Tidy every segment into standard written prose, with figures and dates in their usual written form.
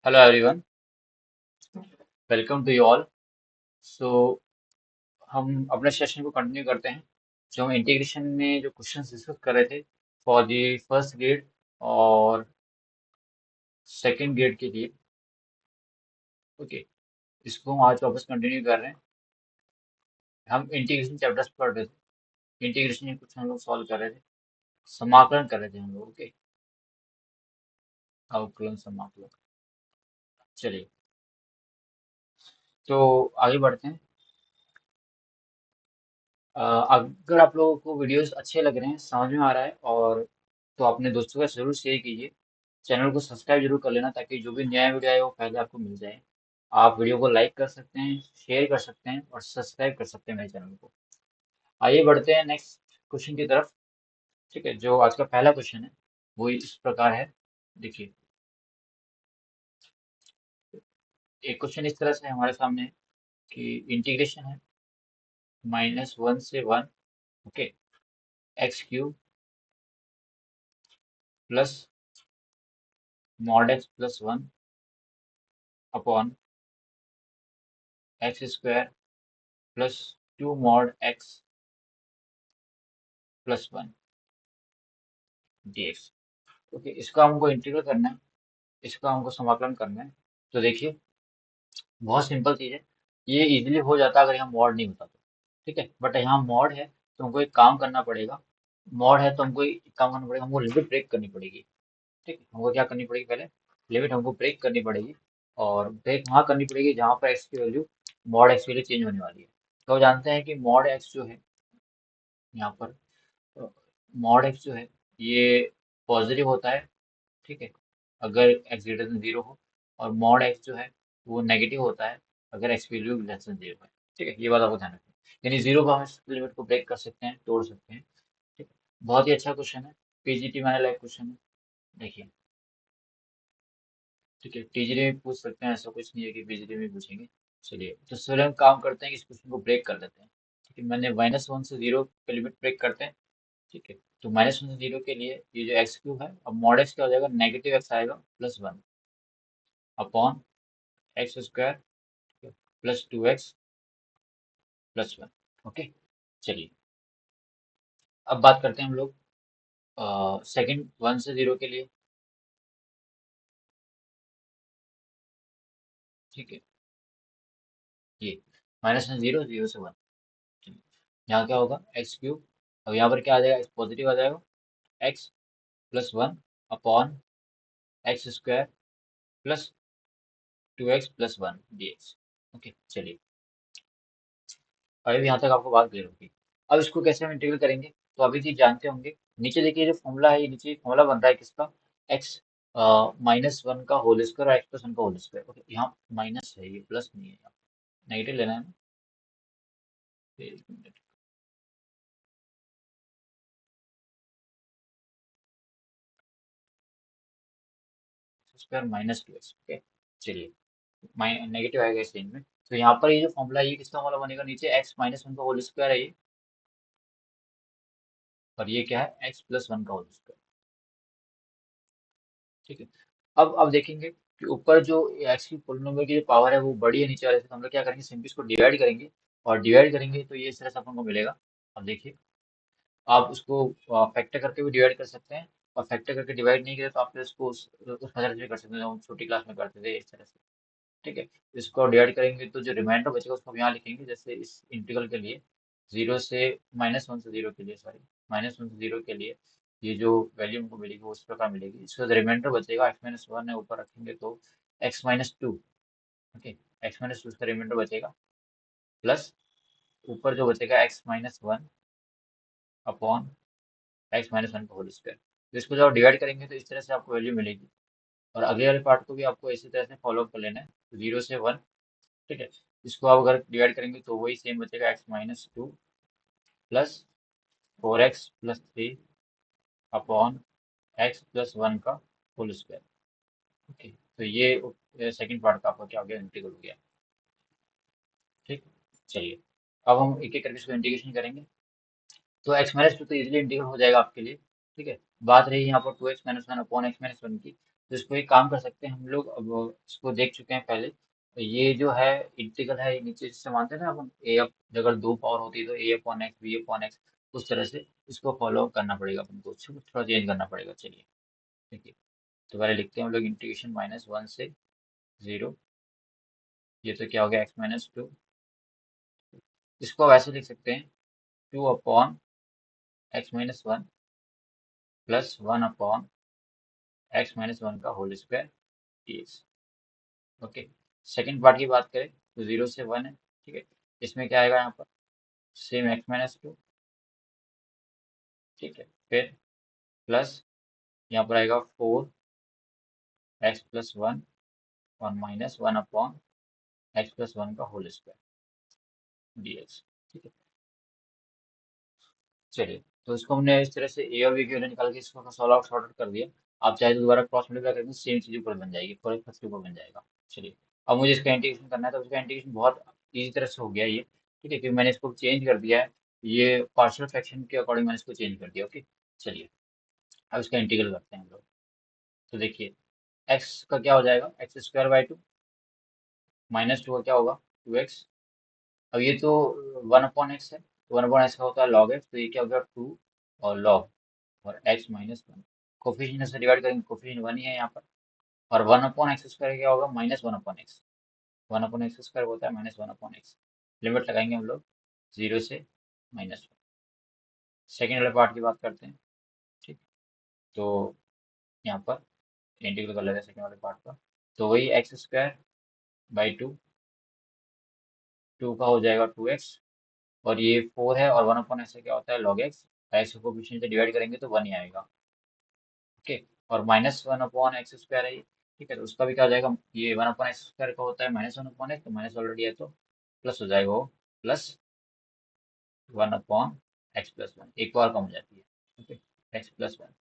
Hello everyone, welcome to you all. So हम अपने session को कंटिन्यू करते हैं जो हम इंटीग्रेशन में जो क्वेश्चंस डिस्कस कर रहे थे फॉर दी फर्स्ट ग्रेड और सेकंड ग्रेड के लिए। ओके, इसको हम आज वापस कंटिन्यू कर रहे हैं। हम इंटीग्रेशन चैप्टर्स पढ़ रहे थे, इंटीग्रेशन के कुछ हम लोग सॉल्व कर रहे थे, समाकलन कर रहे थे हम लोग। ओके, अवकलन समाकलन। चलिए, तो आगे बढ़ते हैं। अगर आप लोगों को वीडियोस अच्छे लग रहे हैं, समझ में आ रहा है और तो अपने दोस्तों का जरूर शेयर कीजिए। चैनल को सब्सक्राइब जरूर कर लेना ताकि जो भी नया वीडियो आए वो पहले आपको मिल जाए। आप वीडियो को लाइक कर सकते हैं, शेयर कर सकते हैं और सब्सक्राइब कर सकते हैं मेरे चैनल को। आइए बढ़ते हैं नेक्स्ट क्वेश्चन की तरफ। ठीक है, जो आज का पहला क्वेश्चन है वो इस प्रकार है। देखिए, एक क्वेश्चन इस तरह से हमारे सामने है कि इंटीग्रेशन है -1 से 1। Okay, x³ plus mod x plus 1 upon x² plus 2 mod x plus 1 dx। Okay, इसका हमको इंटीग्रल करना है, इसका हमको समाकलन करना है। तो देखिए, बहुत सिंपल चीज़ है, ये इजीली हो जाता अगर यहाँ मॉड नहीं होता तो। ठीक है, बट यहाँ मॉड है तो हमको एक काम करना पड़ेगा। मॉड है तो हमको एक काम करना पड़ेगा, हमको लिमिट ब्रेक करनी पड़ेगी। ठीक है, हमको क्या करनी पड़ेगी, पहले लिमिट हमको ब्रेक करनी पड़ेगी। और ब्रेक वहाँ करनी पड़ेगी जहाँ पर एक्स की वैल्यू मॉड एक्स की वैल्यू चेंज होने वाली है। तो जानते हैं कि मॉड एक्स जो है यहाँ पर, मॉड एक्स जो है ये पॉजिटिव होता है। ठीक है, अगर एक्स ग्रेटर देन जीरो हो। और मॉड एक्स जो है वो नेगेटिव होता है अगर एक्स की वैल्यू लेस देन जीरो है। ठीक है, ये बात आपको ध्यान रखनी है। यानी जीरो पर हम इस लिमिट को ब्रेक कर सकते हैं, तोड़ सकते हैं। ठीक है, बहुत ही अच्छा क्वेश्चन है, पीजीटी मैंने लाइक क्वेश्चन है। देखिए, ठीक है, टीजीटी में पूछ सकते हैं, ऐसा कुछ नहीं है कि पीजीटी में पूछेंगे। चलिए, तो फिर हम काम करते हैं कि इस क्वेश्चन को ब्रेक कर देते हैं। ठीक है, मैंने -1 से जीरो पे लिमिट ब्रेक करते हैं। ठीक है, तो -1 से जीरो के लिए ये जो x³ है, अब मॉड एक्स क्या हो जाएगा, नेगेटिव एक्स आएगा plus 1 upon x² plus 2x plus 1। Okay, चलिए, अब बात करते हैं हम लोग सेकंड 1 से 0 के लिए। ठीक है, ये -1 से 0, 0 से 1। यहाँ क्या होगा, x³। अब यहाँ पर क्या आ जाएगा, x पॉजिटिव आ जाएगा, x plus 1 upon x² plus 2x plus 1 dx। Okay, चलिए, अभी यहाँ तक आपको बात क्लियर होगी। अब इसको कैसे हम इंटीग्रेट करेंगे, तो अभी चीज जानते होंगे। नीचे देखिए, जो फॉर्मूला है, ये नीचे फॉर्मूला बन रहा है किसका, एक्स -1 का होल स्क्वायर और एक्स प्लस 1 का होल स्क्वायर। ओके, यहाँ माइनस है, ये प्लस नहीं है, यहाँ नेगेटिव लेना है ना। एक मिनट, स्क्वायर -2x। ओके, चलिए, नेगेटिव आएगा इस रेंज में। तो यहाँ पर ये जो फॉर्मूला है, ये किसका फॉर्मूला बनेगा, नीचे x -1 का होल स्क्वायर है ये, और ये क्या है, x प्लस 1 का होल स्क्वायर। ठीक है, अब देखेंगे कि ऊपर जो एक्स की पोलिनोमियल की जो पावर है वो बड़ी है नीचे वाले से, तो हम लोग क्या करेंगे, सिंपली इसको डिवाइड करेंगे। और डिवाइड करेंगे तो ये इस तरह से अपन को मिलेगा। अब देखिए, आप उसको फैक्टर करके भी डिवाइड कर सकते हैं, और फैक्टर करके डिवाइड नहीं करें तो आप फिर उसको उस मेथड से कर सकते हैं जो हम छोटी क्लास में करते थे, इस तरह से। ठीक है, इसको डिवाइड करेंगे तो जो रिमाइंडर बचेगा उसको हम यहाँ लिखेंगे, जैसे इस इंटीग्रल के लिए जीरो से -1 से 0 के लिए, सॉरी, -1 से 0 के लिए ये जो वैल्यू हमको मिलेगी वो उस प्रकार मिलेगी। इसका जो रिमाइंडर बचेगा, x-1 है, ऊपर रखेंगे तो x-2। ओके, x-2 इसका रिमाइंडर बचेगा, प्लस ऊपर जो बचेगा x-1 अपॉन x-1 का होल स्क्वायर। तो इसको जब डिवाइड करेंगे तो इस तरह से आपको वैल्यू मिलेगी। और अगले वाले पार्ट को भी आपको इसी तरह से फॉलो कर लेना है, 0 से 1। ठीक है, इसको आप अगर डिवाइड करेंगे तो वही सेम बचेगा, x-2 plus 4x+3 upon x plus 1 का होल स्क्वायर। ओके, तो ये सेकंड पार्ट का आपका क्या हो गया, इंटीग्रल हो गया। ठीक, चलिए, अब हम एक एक करके इसको इंटीग्रेशन करेंगे। तो x-2 तो इजीली इंटीग्रल हो जाएगा आपके लिए। ठीक है, बात रही यहाँ पर 2x-1 अपॉन x-1 की, तो इसको एक काम कर सकते हैं हम लोग, अब इसको देख चुके हैं पहले। तो ये जो है इंटीग्रल है, ये नीचे जिससे मानते हैं ना अपन ए अप, अगर दो पावर होती है तो a upon x b upon x, उस तरह से इसको फॉलो करना पड़ेगा अपन को, इसको थोड़ा चेंज करना पड़ेगा। चलिए ठीक है, तो पहले लिखते हैं हम लोग इंटीग्रेशन -1 से 0। ये तो क्या हो गया, x-2। इसको वैसे लिख सकते हैं 2/x-1 प्लस 1/x-1 का whole square dx। Okay, second part की बात करें तो 0 से 1 है, ठीक है। इसमें क्या आएगा यहाँ पर, सेम x-2, ठीक है। फिर प्लस यहाँ पर आएगा 4x+1 और -1/x+1 का होल स्क्वायर dx, ठीक है। चलिए, तो इसको हमने इस तरह से ए और बी की वैल्यू निकाल के इसको सॉल्व आउट सॉर्ट आउट कर दिया। आप चाहे तो दोबारा क्रॉस मल्टीप्लाई करके सेम चीज़ ऊपर बन जाएगी, फोर एक्स प्लस ऊपर बन जाएगा। चलिए, अब मुझे इसका इंटीग्रेशन करना है, तो इसका इंटीग्रेशन बहुत ईजी तरह से हो गया ये, ठीक है, क्योंकि मैंने इसको चेंज कर दिया है। ये पार्शियल फ्रैक्शन के अकॉर्डिंग मैंने इसको चेंज कर दिया। ओके, चलिए अब इसका इंटीग्रल करते हैं हम लोग। तो देखिए, एक्स का क्या हो जाएगा, x² 2, -2 का क्या होगा, 2x। अब ये तो 1/x है, तो 1/x का होता है log x, तो ये क्या हो गया 2 और log, और x-1 कोफिशिएंट से डिवाइड करेंगे, कोफिशिएंट 1 ही है यहाँ पर। और 1/x² क्या होगा, -1/x। 1/x² होता है -1/x। लिमिट लगाएंगे हम लोग 0 से -1। सेकेंड वाले पार्ट की बात करते हैं, ठीक। तो यहाँ पर इंटीग्रल कर लेते हैं सेकेंड वाले पार्ट का। तो वही x² 2, 2 का हो जाएगा 2x, और ये 4 है, और 1/x से क्या होता है log x। x को कोफिशिएंट से डिवाइड करेंगे तो 1 ही आएगा। ओके, और -1/x² है ये, ठीक है। तो उसका भी क्या हो जाएगा, ये 1/x² का होता है -1/x, तो माइनस ऑलरेडी है तो प्लस हो जाएगा वो, प्लस 1/x+1, एक बार कम हो जाती है। ओके, x+1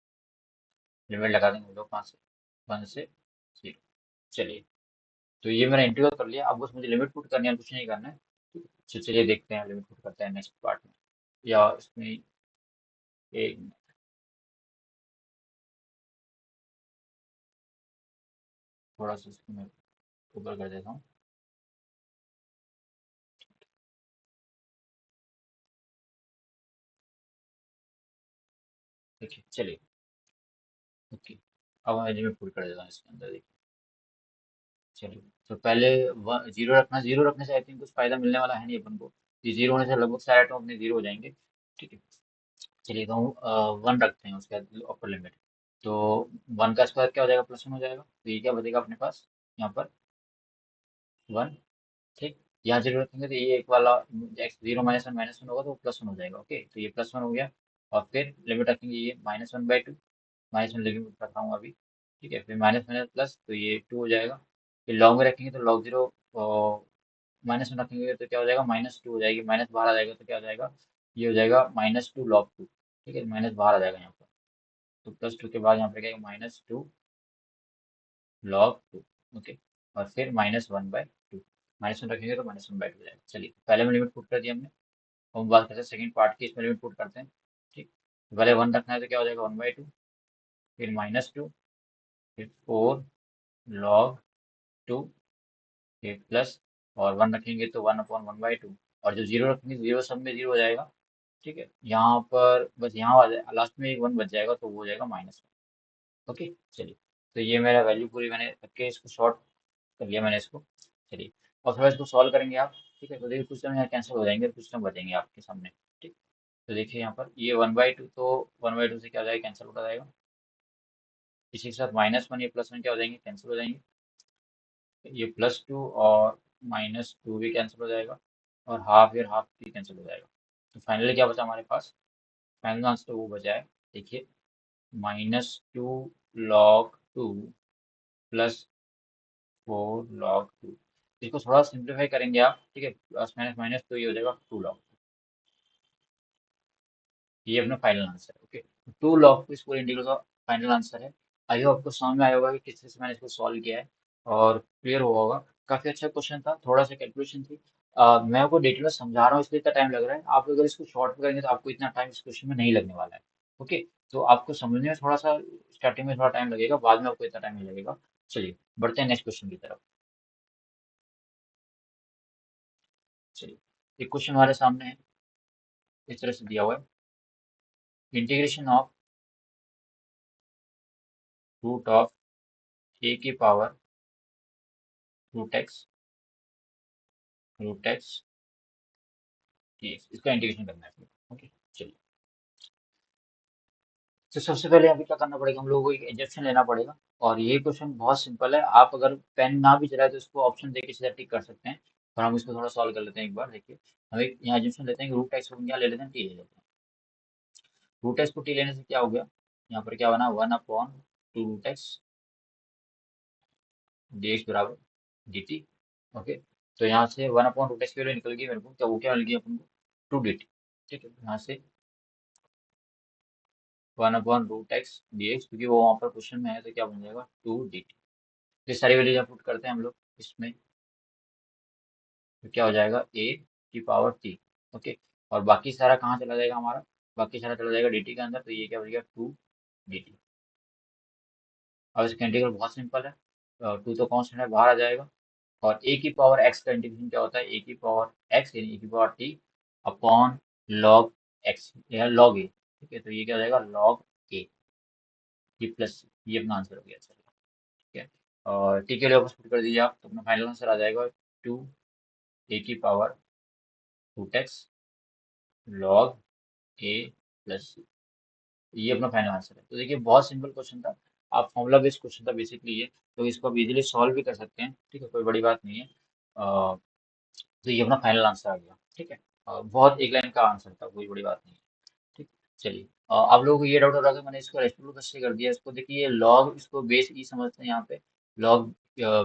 लिमिट लगा देंगे हम लोग, 1 से 0। चलिए, तो ये मैंने इंटीग्रल कर लिया, अब बस मुझे लिमिट पुट करनी है, कुछ नहीं करना है। ठीक है? तो चलिए देखते हैं, लिमिट पुट करते हैं नेक्स्ट पार्ट में, या इसमें एक थोड़ा सा इसको मैं ऊपर कर देता हूँ। देखिए, चलिए, ओके, अब मैं लिमिट पुट कर देता हूँ इसके अंदर। देखिए, चलिए, तो पहले 0 रखना, 0 रखने से आई थिंक कुछ फायदा मिलने वाला है नहीं अपन को। ये 0 होने से लगभग सारे टर्म अपने 0 हो जाएंगे, ठीक है। चलिए, तो 1 रखते हैं उसके अपर लिमिट। तो 1 का स्क्वायर क्या हो जाएगा, +1 हो जाएगा, तो ये क्या बचेगा अपने पास यहाँ पर 1, ठीक। यहाँ 0 रखेंगे तो ये एक वाला x 0 -1 होगा, तो +1 हो जाएगा। ओके, तो ये +1 हो गया, और फिर लिमिट रखेंगे ये -1/2, -1 लिमिट रखा हूँ अभी, ठीक है। फिर माइनस माइनस प्लस, तो ये 2 हो जाएगा। फिर लॉन्ग में रखेंगे तो log 0, -1 रखेंगे तो क्या हो जाएगा, -2 हो जाएगी, माइनस बाहर आ जाएगा तो क्या हो जाएगा, ये हो जाएगा -2 log 2, ठीक है। माइनस बाहर आ जाएगा यहाँ पर, तो +2 के बाद यहाँ पे क्या -2 log 2। ओके, और फिर -1/2, -1 रखेंगे तो -1/2 हो जाएगा। चलिए, पहले में लिमिट पुट कर दिया हमने, अब हम बात करते हैं सेकंड पार्ट की, इसमें लिमिट पुट करते हैं, ठीक। तो पहले 1 रखना है तो क्या हो जाएगा 1/2, फिर -2, फिर 4 log 2, फिर प्लस, और 1 रखेंगे तो 1/1/2, और जो 0 रखेंगे 0 सब में 0 हो जाएगा, ठीक है। यहाँ पर बस यहाँ लास्ट में एक 1 बच जाएगा, तो वो हो जाएगा -1। ओके, चलिए, तो ये मेरा वैल्यू पूरी मैंने रख के इसको शॉर्ट कर लिया मैंने इसको। चलिए, और थोड़ा इसको सॉल्व करेंगे आप, ठीक है। तो देखिए, कुछ टर्म यहाँ कैंसिल हो जाएंगे, कुछ टर्म बचेंगे आपके सामने, ठीक। तो देखिए यहाँ पर ये 1/2, तो 1/2 से क्या हो जाएगा, कैंसिल होता जाएगा। इसी के साथ -1, ये +1 क्या हो जाएंगे, कैंसिल हो जाएंगे। ये +2 और -2 भी कैंसिल हो जाएगा, और हाफ और हाफ भी कैंसिल हो जाएगा। तो फाइनली क्या बचा हमारे पास, फाइनल आंसर तो वो बचा है, देखिए, -2 log 2 प्लस 4 log 2। इसको थोड़ा सिंप्लीफाई करेंगे आप, ठीक है, प्लस माइनस माइनस, तो ये हो जाएगा 2 log। ये अपना फाइनल आंसर है। ओके, 2 log 2 इस पूरे इंटीग्रल का फाइनल आंसर है। आई होप आपको समझ में आया होगा कि किस तरह से मैंने इसको सॉल्व किया है, और क्लियर हुआ होगा। काफी अच्छा क्वेश्चन था, थोड़ा सा कैलकुलेशन थी। मैं आपको डिटेल में समझा रहा हूँ इसलिए इतना टाइम लग रहा है। आप अगर इसको शॉर्ट में करेंगे तो आपको इतना टाइम इस क्वेश्चन में नहीं लगने वाला है। ओके, तो आपको समझने में थोड़ा सा स्टार्टिंग में थोड़ा टाइम लगेगा, बाद में आपको इतना टाइम नहीं लगेगा। चलिए बढ़ते हैं नेक्स्ट क्वेश्चन की तरफ। चलिए एक क्वेश्चन हमारे सामने है, इस तरह से दिया हुआ है, इंटीग्रेशन ऑफ रूट ऑफ ए की पावर रूट एक्स dx, इसका इंटीग्रेशन करना है। ओके चलिए, तो सबसे पहले अभी क्या करना पड़ेगा, हम लोगों को एक इंजेक्शन लेना पड़ेगा। और ये क्वेश्चन बहुत सिंपल है, आप अगर पेन ना भी चलाए तो इसको ऑप्शन देके सीधा टिक कर सकते हैं। पर हम इसको थोड़ा सॉल्व कर लेते हैं एक बार। देखिए हम एक यहाँ एजम्पशन लेते हैं, रूट एक्स को क्या ले लेते हैं, टी ले लेते हैं। रूट एक्स को टी लेने से क्या हो गया, यहाँ पर क्या बना, 1/2 रूट एक्स dx बराबर dt। ओके, तो यहाँ से 1/√x की वैल्यू निकल गई मेरे को, क्या वो क्या मिल गई अपन को, 2 dt। ठीक है, यहाँ से 1/√x dx, क्योंकि वो वहाँ पर क्वेश्चन में है तो क्या बन जाएगा, 2 dt। ये सारी वैल्यूज पुट करते हैं हम लोग इसमें, तो क्या हो जाएगा, a की पावर t। ओके, और बाकी सारा कहाँ चला जाएगा हमारा, बाकी सारा चला जाएगा dt के अंदर, तो ये क्या बन गया, 2 dt। अब इसका इंटीग्रल बहुत सिंपल है, 2 तो कांस्टेंट है, बाहर आ जाएगा। और ए की पावर एक्स का इंटीग्रेशन क्या होता है, ए की पावर एक्स यानी ए की power T upon log x या लॉग ए। ठीक है, तो ये क्या हो जाएगा, लॉग ए, ये प्लस, ये अपना आंसर हो गया। चलिए ठीक है, और टी के लिए वापस पुट कर दीजिए आप, तो अपना फाइनल आंसर आ जाएगा 2 ए की पावर रूट एक्स लॉग ए प्लस, ये अपना फाइनल आंसर है। तो देखिए बहुत सिंपल क्वेश्चन था, आप फॉर्मूला बेस्ड क्वेश्चन था बेसिकली ये, तो इसको आप इजीली सॉल्व भी कर सकते हैं। ठीक है, कोई बड़ी बात नहीं है। तो ये अपना फाइनल आंसर आ गया। ठीक है, बहुत एक लाइन का आंसर था, कोई बड़ी बात नहीं है। ठीक, चलिए आप लोगों को ये डाउट हो रहा था मैंने इसको रेसिप्रोकल कैसे कर दिया, इसको देखिए लॉग, इसको बेस ई समझते हैं यहाँ पे, लॉग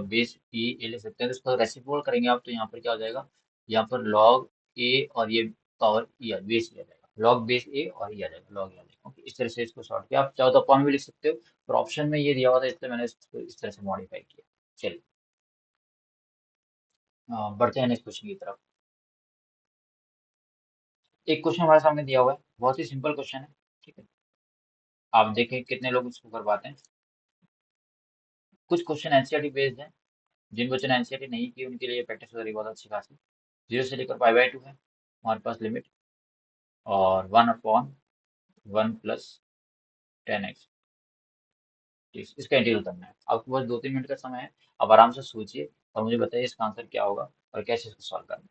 बेस ई ए ले सकते हैं, तो इसको रेसिप्रोकल करेंगे आप, तो यहाँ पर क्या हो जाएगा, यहाँ पर लॉग ए और ये पावर ई बेस ई आ जाएगा, लॉग बेस ए और ई आ जाएगा, लॉग ए आ जाएगा। ओके, इस तरह से इसको सॉर्ट किया, आप चाहो तो अपॉन भी लिख सकते हो, पर ऑप्शन में ये दिया हुआ था इसलिए मैंने इसको इस तरह से मॉडिफाई किया। चलिए बढ़ते हैं नेक्स्ट क्वेश्चन की तरफ। एक क्वेश्चन हमारे सामने दिया हुआ है, बहुत ही सिंपल क्वेश्चन है। ठीक है, आप देखें कितने लोग इसको कर पाते हैं। कुछ क्वेश्चन एनसीईआरटी बेस्ड है, जिन बच्चों ने एनसीईआरटी नहीं की उनके लिए प्रैक्टिस हो रही बहुत अच्छी खासी। 0 से लेकर π/2 है हमारे पास लिमिट, और 1/1 + 10x, इसका इंटीग्रल करना है। आपको बस 2-3 मिनट का समय है, आप आराम से सोचिए और मुझे बताइए इसका आंसर क्या होगा और कैसे इसको सॉल्व करना है।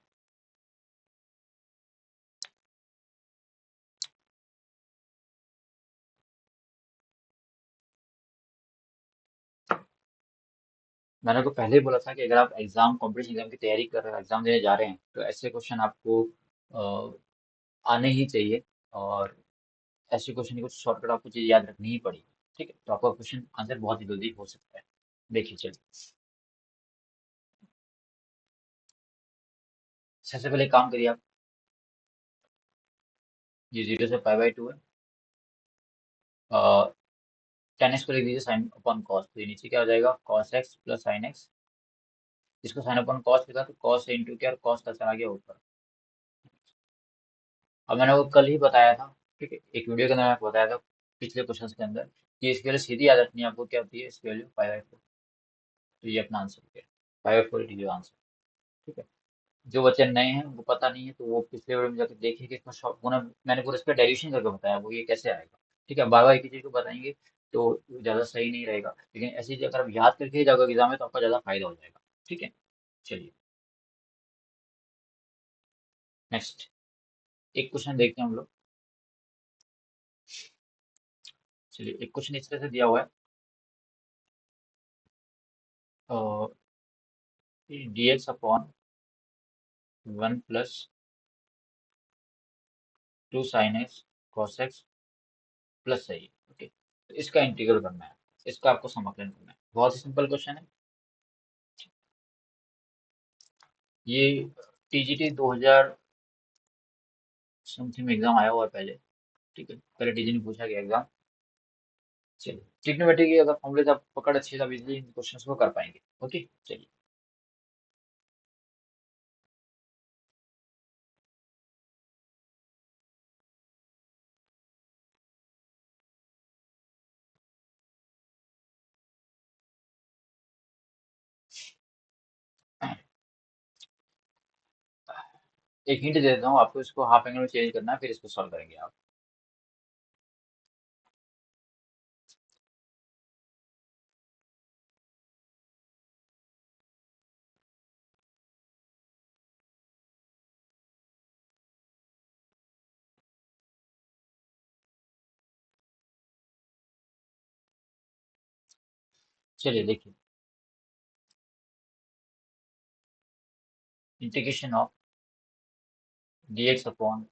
मैंने आपको पहले ही बोला था कि अगर आप एग्जाम कॉम्पिटिशन एग्जाम की तैयारी कर रहे हैं, एग्जाम देने जा रहे हैं, तो ऐसे क्वेश्चन आपको आने ही चाहिए। और ऐसे क्वेश्चन की कुछ शॉर्टकट आपको चीज़ याद रखनी ही पड़ेगी। ठीक है, तो आपका क्वेश्चन आंसर बहुत ही जल्दी हो सकता है। देखिए चलिए, सबसे पहले एक काम करिए आप, ये 0 से π/2 है, 10x को लिख दीजिए साइन अपॉन कॉस, तो ये नीचे क्या हो जाएगा, cos x plus sine x. इसको साइन अपॉन कॉस लिखा तो कॉस से इंटू क्या, कॉस का चला गया ऊपर। अब मैंने वो कल ही बताया था, ठीक है, एक वीडियो के अंदर मैंने आपको बताया था पिछले क्वेश्चन के अंदर, कि इसकी वैल्यू सीधी याद रखनी है आपको, क्या होती है इसकी वैल्यू, π/4। तो ये अपना आंसर हो गया, π/4 आंसर। ठीक है, जो बच्चे नए हैं उनको पता नहीं है तो वो पिछले वीडियो में जाकर देखिए कि इसमें शॉर्ट पूरा मैंने पूरा इस पर डेरिवेशन करके बताया, वो ये कैसे आएगा। ठीक है, बार बार एक ही चीज को बताएंगे तो ज़्यादा सही नहीं रहेगा, लेकिन ऐसी चीज अगर आप याद करके जाओगे एग्जाम में तो आपका ज़्यादा फायदा हो जाएगा। ठीक है, चलिए नेक्स्ट एक क्वेश्चन देखते हैं हम लोग। चलिए एक क्वेश्चन इस तरह से दिया हुआ है, dx upon 1 + 2 sin x cos x plus सही। ओके, तो इसका इंटीग्रल करना है, इसका आपको समाकलन करना है, बहुत ही सिंपल क्वेश्चन है। ये टीजीटी 2000 समथिंग में एग्जाम आया हुआ है पहले। ठीक है, पहले टीजी ने पूछा गया एग्जाम। चलिए ट्रिग्नोमेट्री की अगर फॉर्मूले से आप पकड़ अच्छी है, तो इजीली इन क्वेश्चंस को कर पाएंगे। ओके चलिए, एक हिंट दे देता हूँ आपको, इसको हाफ एंगल में चेंज करना है, फिर इसको सॉल्व करेंगे आप। चलिए देखिए, इंटीग्रेशन ऑफ dx अपॉन,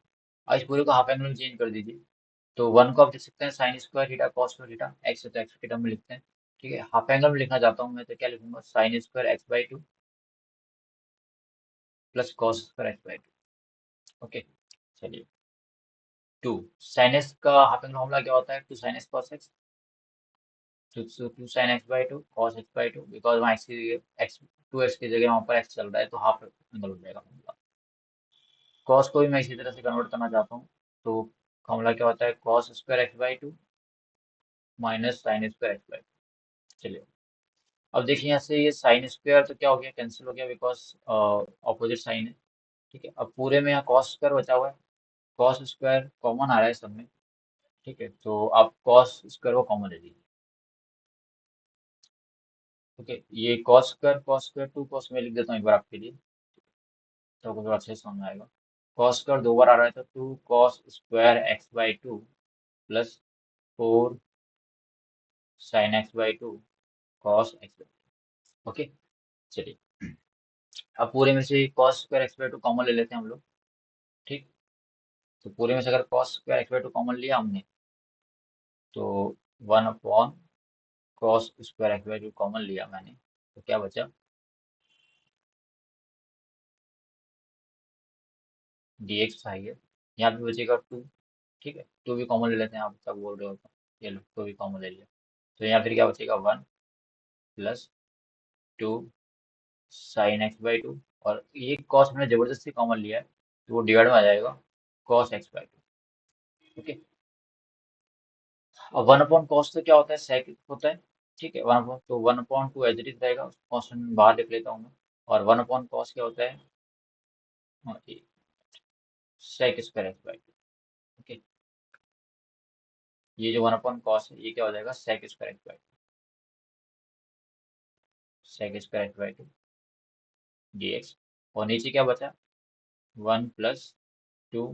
इस पूरे को हाफ एंगल में चेंज कर दीजिए। तो वन को आप लिख सकते हैं sine square theta cos square theta, x है तो एक्स के टर्म में लिखते हैं। ठीक है, हाफ एंगल में लिखना चाहता हूँ मैं, तो क्या लिखूंगा, sine square x by two plus cos square x by two. Okay, चलिए। टू साइन एक्स का हाफ एंगल फॉर्मूला क्या होता है, two sine x cos x. Two sine x by two cos x by two, because वहाँ x की x, two x की जगह वहाँ पर एक्स चल रहा है, तो हाफ एंगल हो जाएगा फॉर्मूला। कॉस को भी मैं इसी तरह से कन्वर्ट करना चाहता हूँ, तो फॉर्मूला क्या होता है, cos square x by to minus sign square x by to. चलिए, अब देखिए यहाँ से ये साइन स्क्वायर तो क्या हो गया, कैंसिल हो गया, बिकॉज ऑपोजिट साइन है। ठीक है, अब पूरे में यहाँ कॉस स्क्वायर बचा हुआ है, कॉस स्क्वायर कॉमन आ रहा है सब में। ठीक है, तो आप कॉस स्क्वायर को कॉमन ले लीजिए। ओके, ये कॉस स्क्वायर टू कॉस में लिख देता हूँ एक बार आपके लिए, तो आपको थोड़ा अच्छे से समझ में आएगा। कॉस स्क्वायर दो बार आ रहा है, तो two cos square x by two plus four sine x by two cos x by two. Okay, चलिए, अब पूरे में से cos square x by two common ले लेते हैं हम लोग। ठीक, तो पूरे में से अगर cos square x by two common लिया हमने, तो one upon cos square x by two common लिया मैंने, तो क्या बचा, डी एक्स आई है, यहाँ पे बचेगा टू। ठीक है, टू भी कॉमन ले लेते हैं, आप तक बोल रहे हो तो ये लो, टू भी कॉमन ले लिया, तो यहाँ फिर क्या बचेगा, one plus to sine x by two, और ये कॉस मैंने जबरदस्ती कॉमन लिया है, तो वो डिवाइड में आ जाएगा, cos x by two. Okay, अब वन अपॉन कॉस तो क्या होता है, सेक होता है। ठीक है, वन अपॉन, तो one upon two as it is रहेगा, कॉन्स्टेंट बाहर लिख लेता हूँ मैं। और वन अपॉन कॉस क्या होता है, sec square x by two. Okay, ये जो वन अपॉन कॉस है, ये क्या हो जाएगा, sec square x by two, sec square x by two d x. और नीचे क्या बचा, one plus two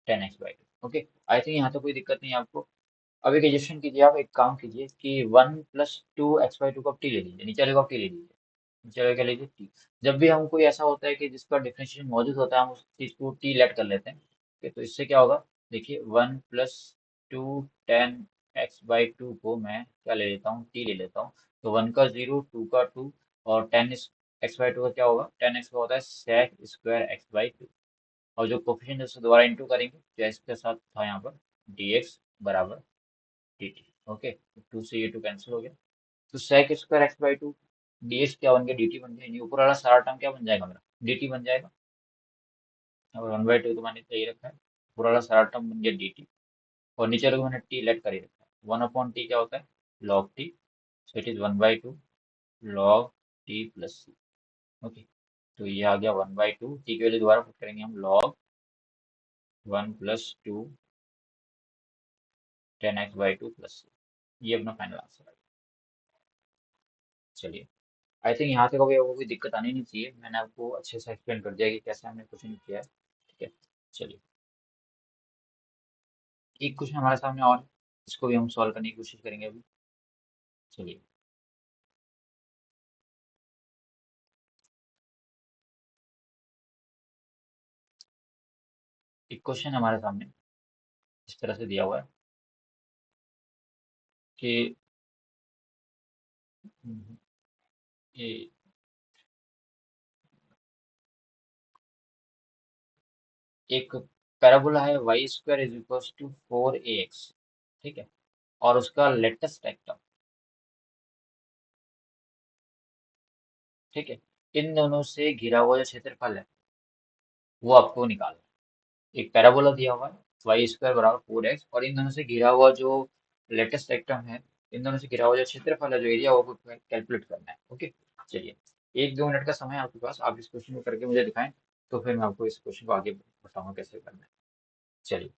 tan x by two. Okay, I think यहाँ तो कोई दिक्कत नहीं है आपको। अब एक एडजस्टमेंट कीजिए, आप एक काम कीजिए कि one plus to x by to को आप टी ले लीजिए, नीचे वाले को आप टी ले लीजिए, नीचे वाले का लीजिए टी। जब भी हम कोई ऐसा होता है कि जिसका डिफरेंशिएशन मौजूद होता है, हम उस चीज को टी लेट कर लेते हैं। ठीक है, तो इससे क्या होगा, देखिए one plus two tan x by to को मैं क्या ले लेता हूँ, टी ले लेता हूँ। तो वन का जीरो, टू का टू, और टेन एक्स बाई टू का क्या होगा, टेन एक्स का होता है sec square x by two. और जो कोफिशिएंट है उससे दोबारा इंटू करेंगे, जो एक्स के साथ था यहाँ पर, डी एक्स बराबर डी टी। ओके, टू से ये टू कैंसिल हो गया, तो sec square x by two d x क्या बन गया, डी टी बन गया, यानी ऊपर वाला सारा टर्म क्या बन जाएगा मेरा, डी टी बन जाएगा। और वन बाई टू तो मैंने सही रखा है, ऊपर वाला सारा टर्म बन गया डी टी, और नीचे वाले को मैंने टी लेट कर ही रखा है। वन अपॉन टी क्या होता है, log T, so it is one by two log T plus C. Okay, तो ये आ गया वन बाई टू, टी की वैल्यू दोबारा पुट करेंगे हम, log one plus two tan x by two plus C. ये अपना फाइनल आंसर है। चलिए, आई थिंक यहाँ तक अभी आपको कोई दिक्कत आनी नहीं चाहिए, मैंने आपको अच्छे से एक्सप्लेन कर दिया कि कैसे हमने क्वेश्चन किया है। ठीक है, चलिए, एक क्वेश्चन हमारे सामने और है, इसको भी हम सॉल्व करने की कोशिश करेंगे अभी। चलिए, एक क्वेश्चन हमारे सामने इस तरह से दिया हुआ है कि ये एक पैराबोला है, y square is equal to four a x. ठीक है, और उसका लेटेस्ट रेक्टम। ठीक है, इन दोनों से घिरा हुआ जो क्षेत्रफल है, वो आपको निकालना है। एक पैराबोला दिया हुआ है, वाई स्क्वायर बराबर फोर एक्स, और इन दोनों से घिरा हुआ जो लेटेस्ट रेक्टम है, इन दोनों से घिरा हुआ जो क्षेत्रफल है, जो एरिया, वो कैलकुलेट करना है। ओके, चलिए, एक दो मिनट का समय है आपके पास, आप इस क्वेश्चन को करके मुझे दिखाएं। तो फिर मैं आपको इस क्वेश्चन को आगे बताऊंगा कैसे करना है। चलिए।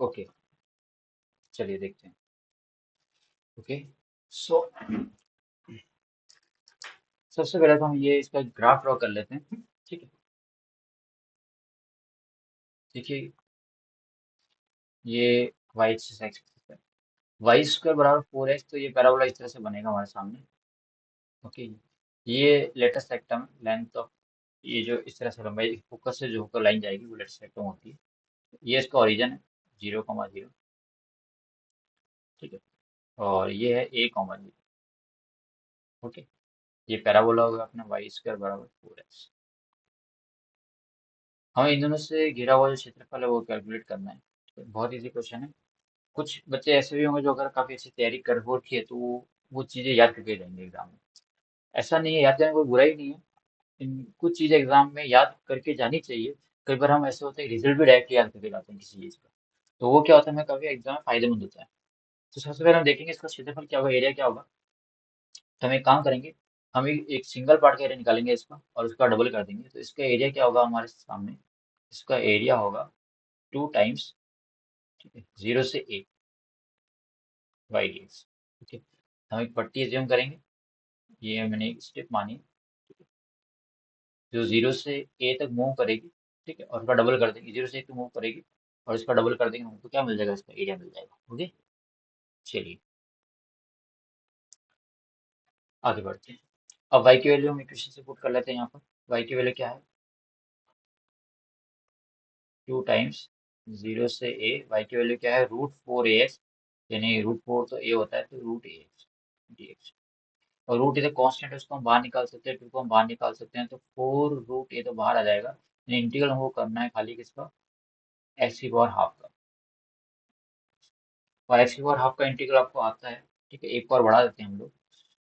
ओके, चलिए देखते हैं। ओके, सो सबसे पहले तो हम ये इसका ग्राफ ड्रॉ कर लेते हैं। ठीक है। देखिए, ये वाई एक्सिस है, वाई स्क्वायर बराबर 4x, तो ये पैराबोला इस तरह से बनेगा हमारे सामने। ओके, ये लेटेस्ट सेक्टम लेंथ ऑफ, ये जो इस तरह से लंबाई फोकस से जो होकर लाइन जाएगी वो लेटेस्ट सेक्टम होती है। ये इसका ओरिजिन है 0,0। ठीक है। और ये है a,0। ओके, ये पैराबोला होगा अपना वाई स्क्वायर बराबर 4x। हमें इन दोनों से घिरा हुआ जो क्षेत्रफल है वो कैलकुलेट करना है। तो बहुत इजी क्वेश्चन है। कुछ बच्चे ऐसे भी होंगे जो अगर काफी अच्छी तैयारी कर हो रखी है तो वो चीजें याद करके जाएंगे एग्जाम में। ऐसा नहीं है, याद करने में कोई बुराई नहीं है। कुछ चीजें एग्जाम में याद करके जानी चाहिए। कई बार हम ऐसे होते हैं रिजल्ट भी डायरेक्ट याद करके जाते हैं किसी चीज का, तो वो क्या होता है, हमें काफी एग्जाम में फायदेमंद होता है। तो सबसे पहले हम देखेंगे इसका क्षेत्रफल क्या होगा, एरिया क्या होगा। तो हम एक काम करेंगे, हम एक सिंगल पार्ट का एरिया निकालेंगे इसका और उसका डबल कर देंगे, तो इसका एरिया क्या होगा हमारे सामने। इसका एरिया होगा 2 टाइम्स, ठीक है, 0 से a वाई डी एक्स। ठीक है। हम एक पट्टी एज्यूम करेंगे, ये मैंने एक स्टेप मानी, ठीक है, जो 0 से a तक मूव करेगी। ठीक है, और उसका डबल कर देंगे, 0 से a तक मूव करेगी और इसका डबल कर देंगे, हमको क्या मिल जाएगा, इसका एरिया मिल जाएगा। ओके, चलिए आगे बढ़ते हैं। अब y की वैल्यू हम इक्वेशन से पुट कर लेते हैं यहाँ पर। y की वैल्यू क्या है, 2 टाइम्स 0 से a। y की वैल्यू क्या है, √4ax, यानी √4 तो a होता है, तो √ax dx। और रूट ए तो कांस्टेंट है, उसको हम बाहर निकाल सकते हैं, 2 को हम बाहर निकाल सकते हैं, तो 4√a तो बाहर आ जाएगा। इंटीग्रल हमको करना है खाली किसका, x⁻½ का। और x⁻½ का इंटीग्रल आपको आता है। ठीक है, एक को और बढ़ा देते हैं हम लोग।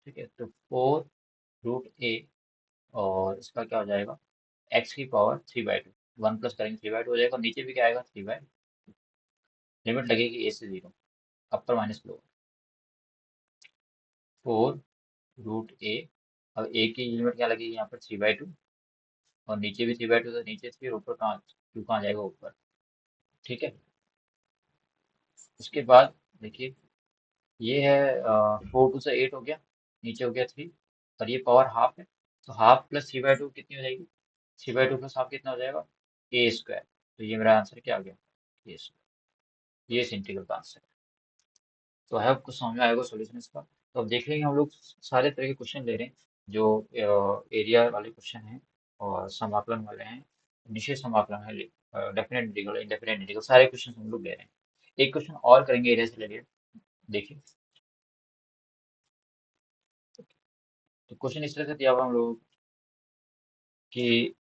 ठीक है, तो 4√a, और इसका क्या हो जाएगा, x⁻³ 1 प्लस करेंगे 3/2 हो जाएगा, और नीचे भी क्या आएगा 3/2। लिमिट लगेगी a से 0, अपर माइनस लोअर। 4√a, अब a की लिमिट क्या लगेगी यहाँ पर 3/2, और नीचे भी 3/2, तो नीचे 3 और ऊपर कहाँ, 2 कहाँ जाएगा ऊपर। ठीक है। उसके बाद देखिए, ये है 4 2 से 8 हो गया, नीचे हो गया 3, और ये पावर हाफ है, तो हाफ प्लस 3/2 कितनी हो जाएगी, 3/2 प्लस हाफ कितना हो जाएगा, a²। तो ये मेरा आंसर क्या आ गया, a²। ये इस इंटीग्रल का आंसर है। तो है आपको समझ में आएगा सोल्यूशन इसका। तो अब देख लेंगे, हम लोग सारे तरह के क्वेश्चन ले रहे हैं, जो एरिया वाले क्वेश्चन हैं और समाकलन वाले हैं, निश्चित समाकलन है, डेफिनेट इंटीग्रल, इंडेफिनेट इंटीग्रल, सारे क्वेश्चन हम लोग ले रहे हैं। एक क्वेश्चन और करेंगे एरिया से रिलेटेड, देखिए। तो क्वेश्चन इस तरह से दिया हुआ हम लोग कि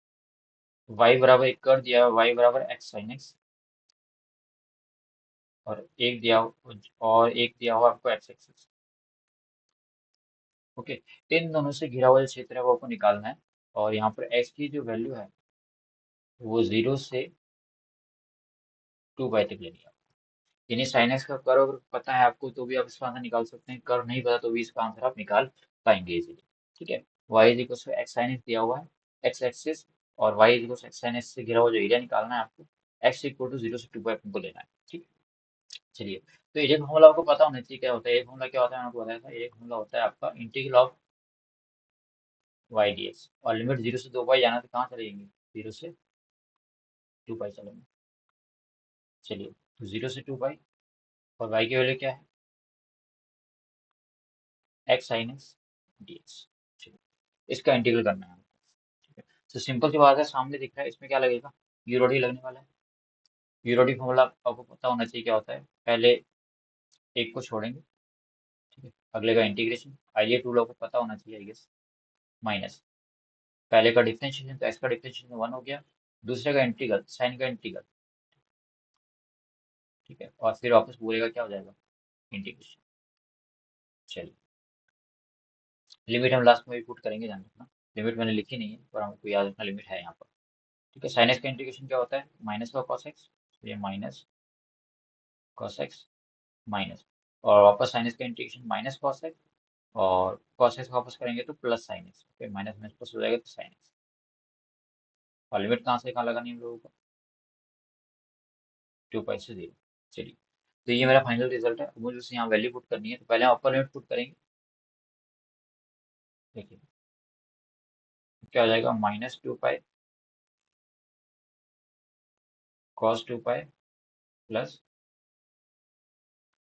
y बराबर एक कर दिया, y बराबर x sin x, और एक दिया, और एक दिया हुआ आपको x एक्सिस। ओके, इन दोनों से घिरा हुआ जो क्षेत्र है वो आपको निकालना है। और यहाँ पर x की जो वैल्यू है वो 0 से 2 पाई तक लेनी है। यानी साइन एक्स का कर्व अगर पता है आपको तो भी आप इसका आंसर निकाल सकते हैं, कर्व नहीं पता तो भी इसका आंसर आप निकाल पाएंगे इजीली। ठीक है, y is equal to x sine x दिया हुआ है, एक्स एक्सिस, और y is equal to x sine x से घिरा हुआ जो एरिया निकालना है आपको, एक्स इक्वल टू 0 से 2 पाई आपको लेना है। ठीक, चलिए। तो एरिया फॉर्मूला आपको पता होना चाहिए क्या होता है। एरिया फॉर्मूला क्या होता है, मैंने आपको बताया था, एरिया फॉर्मूला होता है आपका integral of y d x, और लिमिट 0 से 2 पाई जाना तो कहाँ चलेंगे, 0 से 2 पाई चलेंगे। चलिए, तो 0 से 2 पाई, और वाई की वैल्यू क्या है, x sine x d x. चलिए, इसका इंटीग्रल करना है। ठीक है, तो सिंपल सी बात है, सामने दिख रहा है, इसमें क्या लगेगा, यूरोडी लगने वाला है। यूरोडी फॉर्मूला आपको पता होना चाहिए क्या होता है, पहले एक को छोड़ेंगे, ठीक है, अगले का इंटीग्रेशन, आइए टू लॉ को पता होना चाहिए आई गेस, माइनस पहले का डिफरेंशिएशन, तो एक्स का डिफरेंशिएशन 1 हो गया, दूसरे का इंटीग्रल, साइन का इंटीग्रल, ठीक है, और फिर वापस पूरे का क्या हो जाएगा, इंटीग्रेशन। चलिए, लिमिट हम लास्ट में भी पुट करेंगे, ध्यान रखना, लिमिट मैंने लिखी नहीं है पर हमको याद रखना लिमिट है यहाँ पर। ठीक है, साइन एक्स का इंटीग्रेशन क्या होता है, माइनस का कॉस एक्स, तो ये माइनस कॉस एक्स माइनस, और वापस साइन एक्स का इंटीग्रेशन माइनस कॉस एक्स, और कॉस एक्स वापस करेंगे तो plus sine x, okay, minus minus plus हो जाएगा तो साइन एक्स, और लिमिट कहाँ से कहाँ लगानी है हम लोगों को, 2 पाई से 0। चलिए, तो ये मेरा फाइनल रिजल्ट है, मुझे उसे यहाँ वैल्यू पुट करनी है, तो पहले हम अपर लिमिट पुट करेंगे। देखिए क्या हो जाएगा, -2 पाई cos 2 पाई प्लस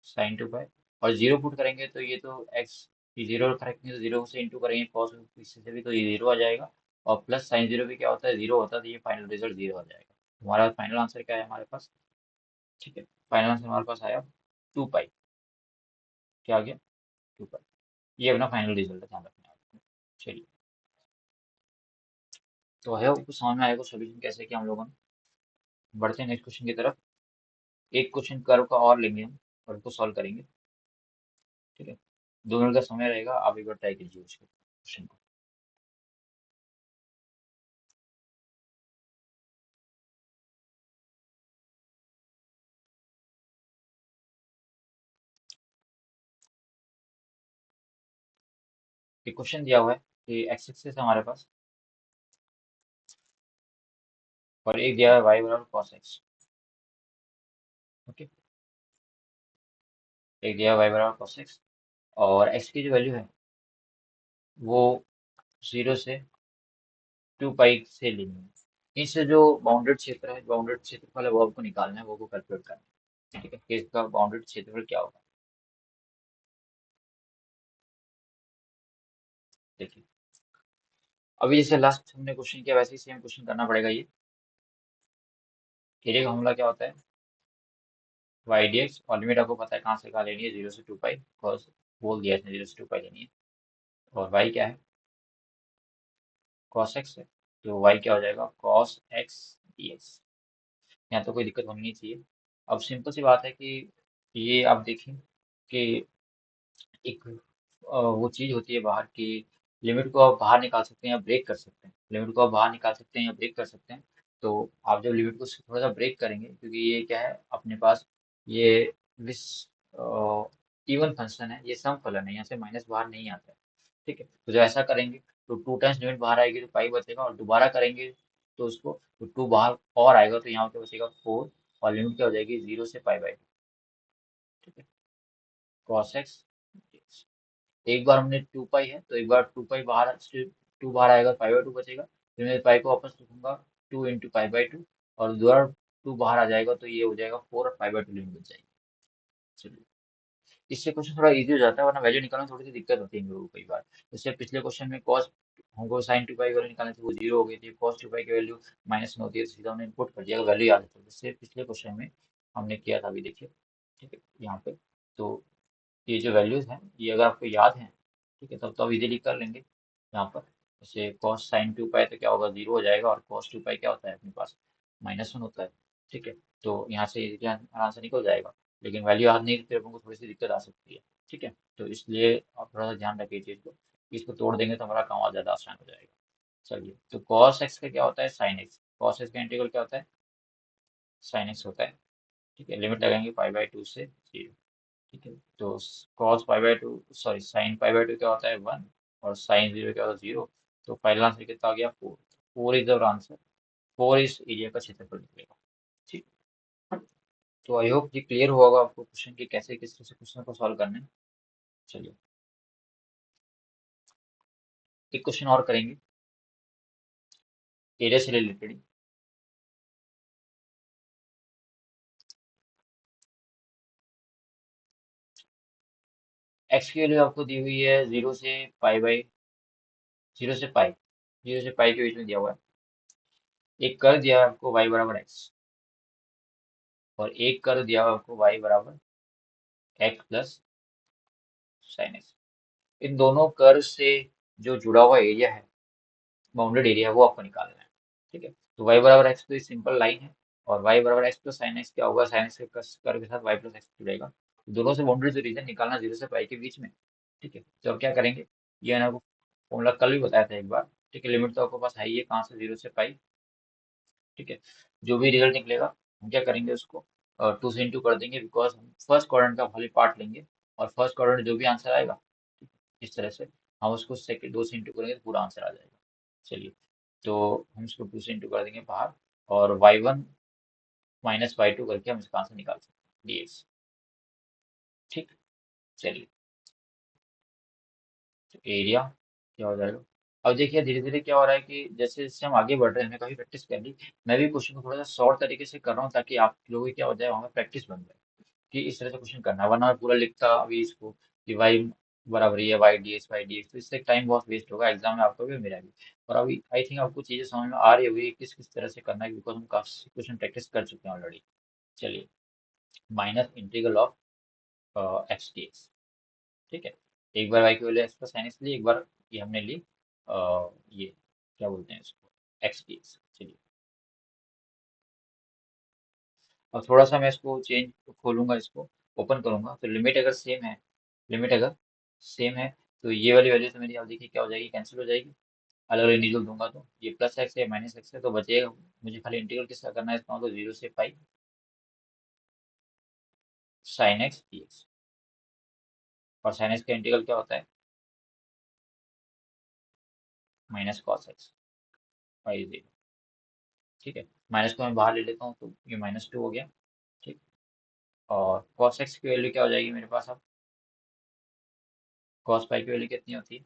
sin 2 पाई, और जीरो पुट करेंगे तो ये तो एक्स, ये जीरो रखेंगे तो जीरो से इंटू करेंगे कॉस से भी, तो ये जीरो आ जाएगा, और प्लस साइन जीरो भी क्या होता है, जीरो होता है, तो ये फाइनल रिजल्ट जीरो आ जाएगा। हमारा फाइनल आंसर क्या है हमारे पास, ठीक है, फाइनल आंसर हमारे पास आया 2 पाई, क्या आ गया, 2 पाई, ये अपना फाइनल रिजल्ट है, ध्यान रखना है आपको। चलिए, तो है कुछ समझ में आएगा सोल्यूशन कैसे किया हम लोगों ने। बढ़ते हैं नेक्स्ट क्वेश्चन की तरफ, एक क्वेश्चन कर्व का और लेंगे हम, और उसको सॉल्व करेंगे। ठीक है, 2 मिनट का समय रहेगा, आप एक बार ट्राई कीजिए उसको, क्वेश्चन को। एक क्वेश्चन दिया हुआ है कि एक्स एक्सिस है हमारे पास, और एक दिया है वाई बराबर कॉस एक्स, ओके, एक दिया है वाई बराबर कॉस एक्स, और एक्स की जो वैल्यू है वो 0 से 2 पाई से लेनी है। इससे जो बाउंडेड क्षेत्र है, बाउंडेड क्षेत्रफल है वो आपको निकालना है, वो को कैलकुलेट करना है। ठीक है, कि इसका बाउंडेड क्षेत्रफल क्या होगा, देखिए, अभी जैसे लास्ट हमने क्वेश्चन किया वैसे ही सेम क्वेश्चन करना पड़ेगा ये। एरिया का हमला क्या होता है, वाई डी एक्स, और लिमिट आपको पता है कहाँ से कहाँ लेनी है, 0 से 2 पाई, कॉस बोल दिया इसने 0 से 2 पाई लेनी है, और वाई क्या है, कॉस एक्स है, तो वाई क्या हो जाएगा, कॉस एक्स डी एक्स। यहाँ तो कोई दिक्कत होनी नहीं चाहिए। अब सिंपल सी बात है कि ये आप देखें कि एक वो चीज़ होती है बाहर की, लिमिट को आप बाहर निकाल सकते हैं या ब्रेक कर सकते हैं, लिमिट को आप बाहर निकाल सकते हैं या ब्रेक कर सकते हैं। तो आप जब लिमिट को थोड़ा सा ब्रेक करेंगे, क्योंकि ये क्या है अपने पास, ये विस इवन फंक्शन है, ये सम फलन है, यहाँ से माइनस बाहर नहीं आता है। ठीक है, तो जब ऐसा करेंगे तो 2 टाइम्स लिमिट बाहर आएगी तो पाई बचेगा, और दोबारा करेंगे तो उसको तो 2 बाहर और आएगा, तो यहाँ पे बचेगा 4, और लिमिट क्या हो जाएगी 0 से पाई बाई 2। ठीक है, कॉस एक्स, एक बार हमने 2 पाई है तो एक बार 2 पाई बाहर से 2 बाहर आएगा, पाई बाई 2 बचेगा, फिर मैं पाई को वापस लिखूंगा 2 × पाई बाई 2, और दोबारा 2 बाहर आ जाएगा तो ये हो जाएगा 4, और पाई बाई 2 लिमिट बच जाएगी। चलिए, इससे क्वेश्चन थोड़ा इजी हो जाता है, वरना वैल्यू निकालने में थोड़ी सी दिक्कत होती है हम लोगों को कई बार। जैसे पिछले क्वेश्चन में कॉस, हमको sin 2 पाई वैल्यू निकालनी थी, वो जीरो हो गई थी, cos 2 पाई की वैल्यू माइनस में होती है, तो सीधा हमने इनपुट कर दिया, वैल्यू याद है तो, जैसे पिछले क्वेश्चन में हमने किया था, अभी देखिए। ठीक है, यहाँ पे तो ये जो वैल्यूज हैं ये अगर आपको याद हैं, ठीक है, तब तो आप इजीली कर लेंगे यहाँ पर। जैसे कॉस sin 2 पाई तो क्या होगा, जीरो हो जाएगा, और cos 2 पाई क्या होता है अपने पास, -1 होता है। ठीक है, तो यहाँ से easily आराम से निकल जाएगा, लेकिन वैल्यू याद नहीं है तो फिर अपन को थोड़ी सी दिक्कत आ सकती है। ठीक है, तो इसलिए आप थोड़ा सा ध्यान रखिए चीज़ को, इसको तोड़ देंगे तो हमारा काम और ज़्यादा आसान हो जाएगा। चलिए, तो कॉस एक्स का क्या होता है, साइन एक्स, कॉस एक्स का इंटीग्रल क्या होता है, साइन एक्स होता है। ठीक है, लिमिट लगाएंगे पाई बाई 2 से 0। ठीक है, तो cos 2 सॉरी sin 2 क्या होता है 1, और sin 0 क्या होता है 0, तो फाइनल आंसर कितना आ गया 4, 4 इज द आंसर, 4 इस एरिया का क्षेत्रफल निकलेगा। ठीक, तो आई होप ये क्लियर हुआ होगा आपको क्वेश्चन की कैसे किस तरह से क्वेश्चन को सॉल्व करना है। चलिए, एक क्वेश्चन और करेंगे एरिया से रिलेटेड। एक्स की वैल्यू आपको दी हुई है 0 से पाई के बीच में दिया हुआ है। एक कर दिया है आपको y बराबर एक्स, और एक कर दिया हुआ है आपको y बराबर एक्स प्लस साइन एक्स। इन दोनों कर्व से जो जुड़ा हुआ एरिया है, बाउंडेड एरिया है, वो आपको निकालना है। ठीक है, तो y बराबर एक्स तो सिंपल लाइन है, और y बराबर एक्स प्लस साइन एक्स क्या होगा, साइन एक्स के कर्व के साथ y प्लस एक्स जुड़ेगा। तो दोनों से बाउंड्री जो रीजन निकालना 0 से पाई के बीच में। ठीक है, तो अब क्या करेंगे, ये मैंने आपको फॉर्मूला कल भी बताया था एक बार। ठीक है, लिमिट तो आपको पास है ही है, कहाँ से 0 से पाई। ठीक है, जो भी रिजल्ट निकलेगा हम क्या करेंगे उसको 2 से इंटू कर देंगे, बिकॉज हम फर्स्ट क्वाड्रेंट का खाली पार्ट लेंगे, और फर्स्ट क्वाड्रेंट जो भी आंसर आएगा, ठीक है, इस तरह से हम उसको सेकंड 2 से इंटू करेंगे तो पूरा आंसर आ जाएगा। चलिए, तो हम इसको 2 से इंटू कर देंगे बाहर, और y1 - y2 करके हम इसका आंसर निकाल सकते हैं dx। ठीक, चलिए, तो एरिया क्या हो जाएगा। अब देखिए धीरे धीरे क्या हो रहा है कि जैसे जैसे हम आगे बढ़ रहे हैं, हमने काफी प्रैक्टिस कर ली। मैं भी क्वेश्चन को थोड़ा सा शॉर्ट तरीके से कर रहा हूँ, ताकि आप लोगों की क्या हो जाए, वहाँ प्रैक्टिस बन जाए कि इस तरह से क्वेश्चन करना है। वरना मैं पूरा लिखता अभी इसको कि वाई बराबर ये वाई डी एक्स, तो इससे टाइम बहुत वेस्ट होगा एग्जाम में, आपका भी मेरा भी। और अभी आई थिंक आपको चीजें समझ में आ रही होगी किस किस तरह से करना है, बिकॉज हम काफी क्वेश्चन प्रैक्टिस कर चुके हैं ऑलरेडी। चलिए, minus integral of x dx। ठीक है, एक बार y की value x plus sine x ली, एक बार ये हमने ली ये क्या बोलते हैं इसको, x dx। चलिए, और थोड़ा सा मैं इसको चेंज खोलूंगा, इसको ओपन करूंगा, तो लिमिट अगर सेम है तो ये वाली वैल्यू तो मेरी, आप देखिए क्या हो जाएगी, कैंसिल हो जाएगी। अलग अलग इंटीग्रल दूंगा तो ये प्लस एक्स है माइनस एक्स है, तो बचेगा मुझे खाली इंटीग्रल किसका करना है, इसका मतलब 0 से pi sine x d x. और साइन एक्स का इंटीग्रल क्या होता है, माइनस कॉस एक्स बाई 0। ठीक है, माइनस को मैं बाहर ले लेता हूँ, तो ये -2 हो गया। ठीक, और कॉस एक्स की वैल्यू क्या हो जाएगी मेरे पास अब, कॉस पाई की वैल्यू कितनी होती है,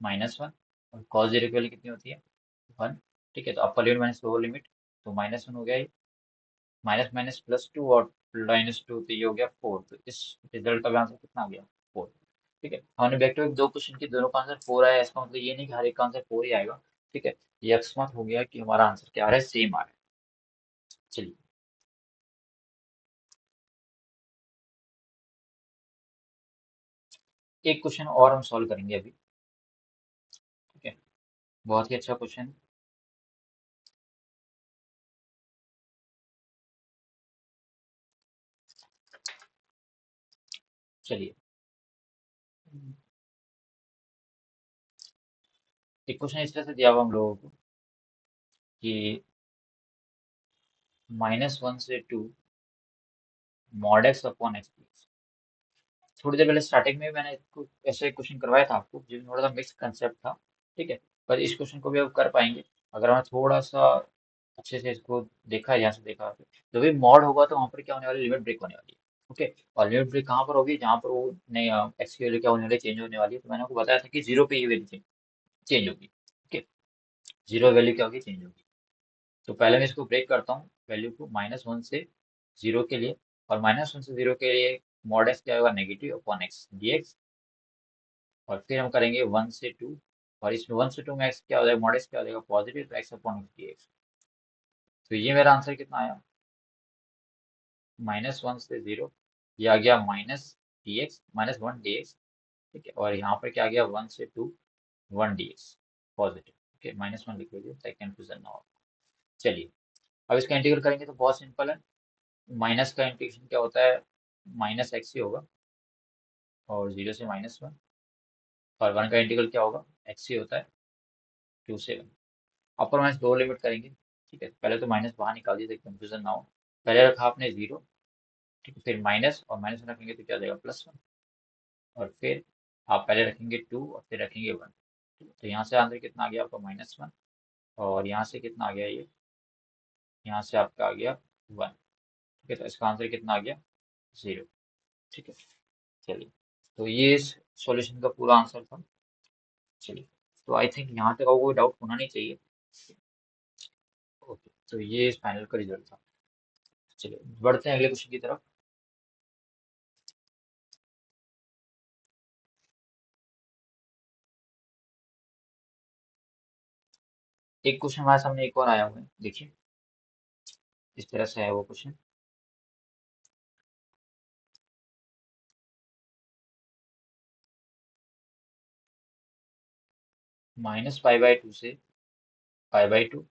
-1। और कॉस 0 की वैल्यू कितनी होती है, 1। ठीक है, तो upper limit minus lower limit, तो -1 हो गया ये, माइनस माइनस +2 और -2, तो ये हो गया 4। तो इस रिजल्ट का भी आंसर कितना आ गया, 4। ठीक है, हमने बैक टू बैक दो क्वेश्चन की, दोनों का आंसर 4 आया, इसका मतलब ये नहीं कि हर एक का आंसर 4 ही आएगा। ठीक है, ये अकस्मात हो गया कि हमारा आंसर क्या आ रहा है, सेम आ रहा है। चलिए, एक क्वेश्चन और हम सॉल्व करेंगे अभी। ठीक है, बहुत ही अच्छा क्वेश्चन। चलिए, एक क्वेश्चन इस तरह से दिया हुआ हम लोगों को कि -1 से 2 मॉड एक्स अपॉन एक्स। थोड़ी देर पहले स्टार्टिंग में मैंने इसको ऐसे क्वेश्चन करवाया था आपको, जिसमें थोड़ा सा मिक्स कंसेप्ट था। ठीक है, पर इस क्वेश्चन को भी अब कर पाएंगे अगर हमें थोड़ा सा अच्छे से इसको देखा है, यहाँ से देखा है। जब भी मॉड होगा तो वहाँ पर क्या होने वाली, लिमिट ब्रेक होने वाली है। ओके, और लिमिट ब्रेक कहाँ पर होगी, जहाँ पर वो नहीं, एक्स की वैल्यू क्या होने वाली, चेंज होने वाली है। तो मैंने आपको बताया था कि 0 पे ये वैल्यू चेंज होगी। ओके, 0 वैल्यू क्या होगी, चेंज होगी। तो पहले मैं इसको ब्रेक करता हूँ वैल्यू को, -1 से 0 के लिए, और -1 से 0 के लिए मॉड एक्स क्या होगा, नेगेटिव अपॉन एक्स डी। और फिर हम करेंगे 1 से 2, और इसमें 1 से 2 में एक्स क्या हो जाएगा, मॉड एक्स क्या हो जाएगा, पॉजिटिव, तो x upon x d x. तो ये मेरा आंसर कितना आया, -1 से 0, ये आ गया -dx, -1 dx। ठीक है, और यहाँ पर क्या आ गया, 1 से 2 1 dx पॉजिटिव। ओके, -1 लिख लीजिए ताकि कंफ्यूजन ना हो। चलिए, अब इसका इंटीग्रल करेंगे तो बहुत सिंपल है। माइनस का इंटीग्रेशन क्या होता है, -x ही होगा, और 0 से -1। और 1 का इंटीग्रल क्या होगा, x ही होता है, 2 से 1। अपर माइनस दो लिमिट करेंगे। ठीक है, पहले तो माइनस बाहर निकाल दिए ताकि कंफ्यूजन ना हो। पहले रखा आपने 0। ठीक है, फिर माइनस, और माइनस में रखेंगे तो क्या देगा, +1। और फिर आप पहले रखेंगे 2 और फिर रखेंगे 1। तो यहाँ से आंसर कितना आ गया आपका, -1। और यहाँ से कितना आ गया ये, यहाँ से आपका आ गया 1। ठीक है, तो इसका आंसर कितना आ गया, 0। ठीक है, चलिए, तो ये सॉल्यूशन का पूरा आंसर था। चलिए, तो आई थिंक यहाँ तक आपको कोई डाउट होना नहीं चाहिए। ओके, तो ये इस फाइनल का रिजल्ट था। चलिए बढ़ते हैं अगले क्वेश्चन की तरफ। एक क्वेश्चन हमारे सामने एक और आया हुआ है, देखिए इस तरह से है वो क्वेश्चन। -π/2 से π/2,